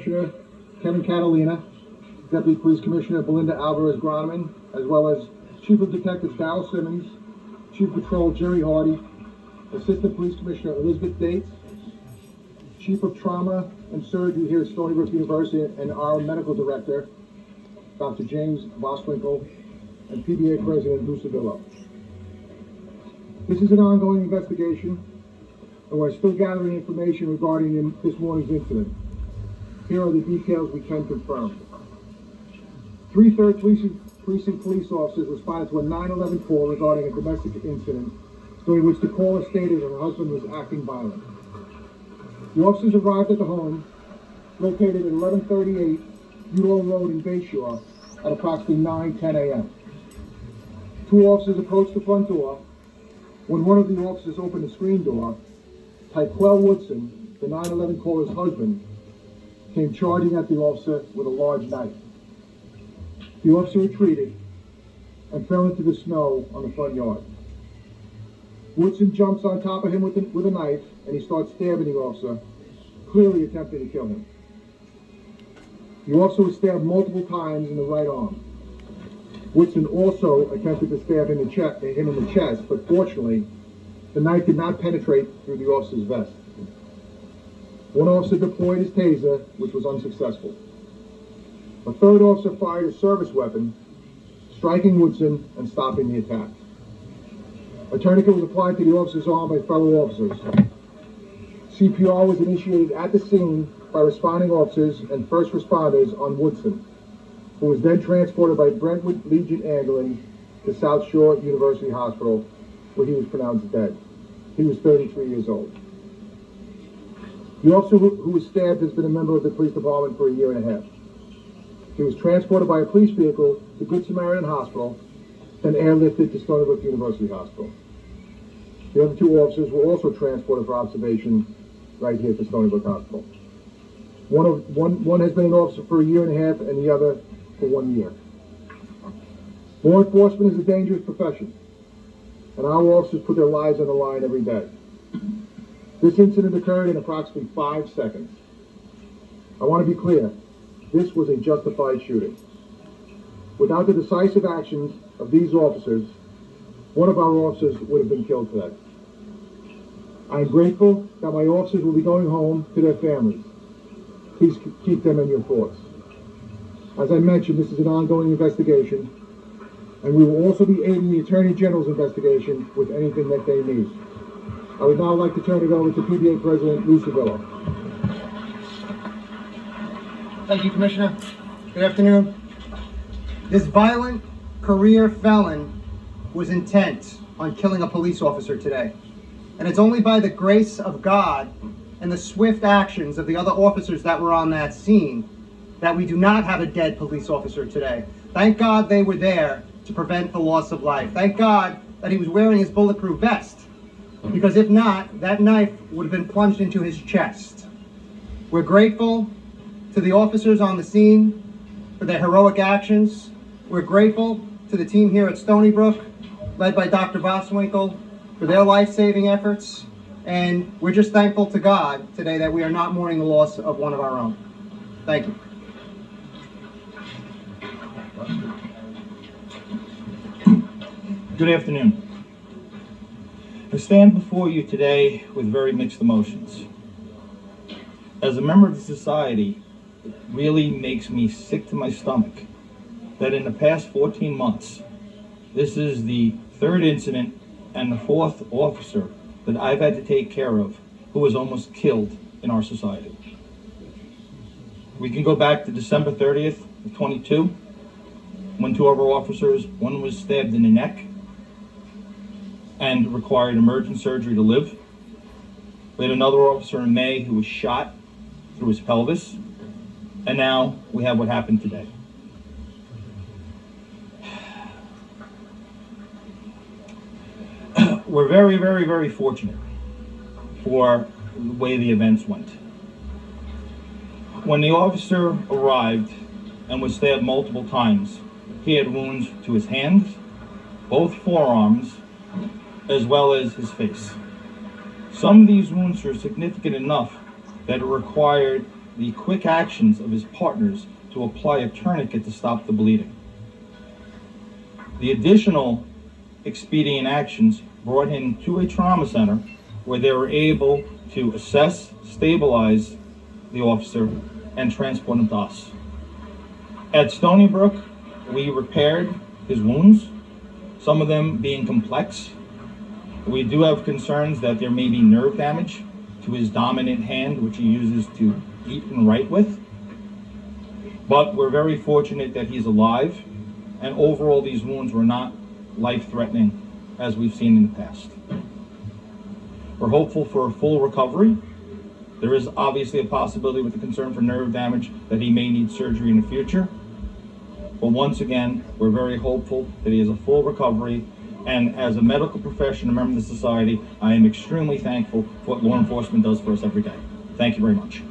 Commissioner Kevin Catalina, Deputy Police Commissioner Belinda Alvarez-Groneman, as well as Chief of Detectives Darrell Simmons, Chief Patrol Jerry Hardy, Assistant Police Commissioner Elizabeth Dates, Chief of Trauma and Surgery here at Stony Brook University, and our Medical Director, Dr. James Boswinkle, and PBA President Lou Savillo. This is an ongoing investigation, and we're still gathering information regarding this morning's incident. Here are the details we can confirm. 3 3rd Precinct police officers responded to a 911 call regarding a domestic incident, during which the caller stated her husband was acting violent. The officers arrived at the home, located at 1138 Udo Road in Bayshore, at approximately 9:10 a.m. 2 officers approached the front door. When one of the officers opened the screen door, Tyquell Woodson, the 911 caller's husband, came charging at the officer with a large knife. The officer retreated and fell into the snow on the front yard. Woodson jumps on top of him with a knife, and he starts stabbing the officer, clearly attempting to kill him. The officer was stabbed multiple times in the right arm. Woodson also attempted to stab him in the chest, but fortunately, the knife did not penetrate through the officer's vest. One officer deployed his taser, which was unsuccessful. A 3rd officer fired a service weapon, striking Woodson and stopping the attack. A tourniquet was applied to the officer's arm by fellow officers. CPR was initiated at the scene by responding officers and first responders on Woodson, who was then transported by Brentwood Legion Ambulance to South Shore University Hospital, where he was pronounced dead. He was 33 years old. The officer who was stabbed has been a member of the police department for a year and a half. He was transported by a police vehicle to Good Samaritan Hospital, then airlifted to Stony Brook University Hospital. The other 2 officers were also transported for observation right here to Stony Brook Hospital. One has been an officer for a year and a half, and the other for 1 year. Law enforcement is a dangerous profession, and our officers put their lives on the line every day. This incident occurred in approximately 5 seconds. I want to be clear, this was a justified shooting. Without the decisive actions of these officers, one of our officers would have been killed today. I am grateful that my officers will be going home to their families. Please keep them in your thoughts. As I mentioned, this is an ongoing investigation, and we will also be aiding the Attorney General's investigation with anything that they need. I would now like to turn it over to PBA President Lou Savillo. Thank you, Commissioner. Good afternoon. This violent career felon was intent on killing a police officer today. And it's only by the grace of God and the swift actions of the other officers that were on that scene that we do not have a dead police officer today. Thank God they were there to prevent the loss of life. Thank God that he was wearing his bulletproof vest, because if not, that knife would have been plunged into his chest. We're grateful to the officers on the scene for their heroic actions. We're grateful to the team here at Stony Brook, led by Dr. Boswinkle, for their life-saving efforts. And we're just thankful to God today that we are not mourning the loss of one of our own. Thank you. Good afternoon. I stand before you today with very mixed emotions. As a member of the society, it really makes me sick to my stomach that in the past 14 months, this is the 3rd incident and the 4th officer that I've had to take care of who was almost killed in our society. We can go back to December 30th of 22, when 2 of our officers, one was stabbed in the neck and required emergent surgery to live. We had another officer in May who was shot through his pelvis, and now we have what happened today. We're very, very, very fortunate for the way the events went. When the officer arrived and was stabbed multiple times, he had wounds to his hands, both forearms, as well as his face. Some of these wounds were significant enough that it required the quick actions of his partners to apply a tourniquet to stop the bleeding. The additional expedient actions brought him to a trauma center where they were able to assess, stabilize the officer, and transport him to us. At Stony Brook, we repaired his wounds, some of them being complex. We do have concerns that there may be nerve damage to his dominant hand, which he uses to eat and write with. But we're very fortunate that he's alive, and overall these wounds were not life-threatening as we've seen in the past. We're hopeful for a full recovery. There is obviously a possibility with the concern for nerve damage that he may need surgery in the future. But once again, we're very hopeful that he has a full recovery. And as a medical professional, a member of the society, I am extremely thankful for what law enforcement does for us every day. Thank you very much.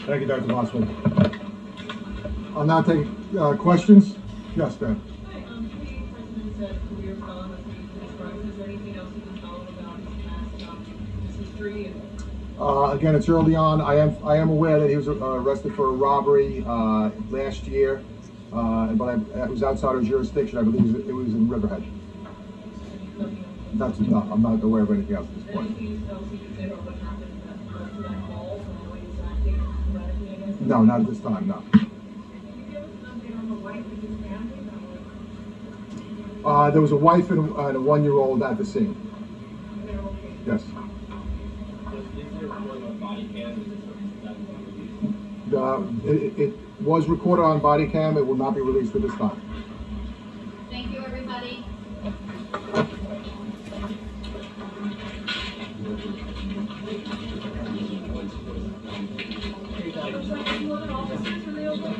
Thank you, Dr. Mossman. I'll now take questions. Yes, Ben. Hi, President said career felon, that's what you described. Is there anything else you can tell him about his past, his history? Again, it's early on. I am aware that he was arrested for a robbery last year, but it was outside of jurisdiction. I believe it was in Riverhead. I'm not aware of anything else at this point. Anything else you can say about what happened after that call and how he was acting erratically against him? No, not at this time, no. Can you give us an update on the wife and his family? There was a wife and a 1-year-old at the scene. They're okay. Yes. It was recorded on body cam. It will not be released at this time. Thank you, everybody. Officers, are they okay?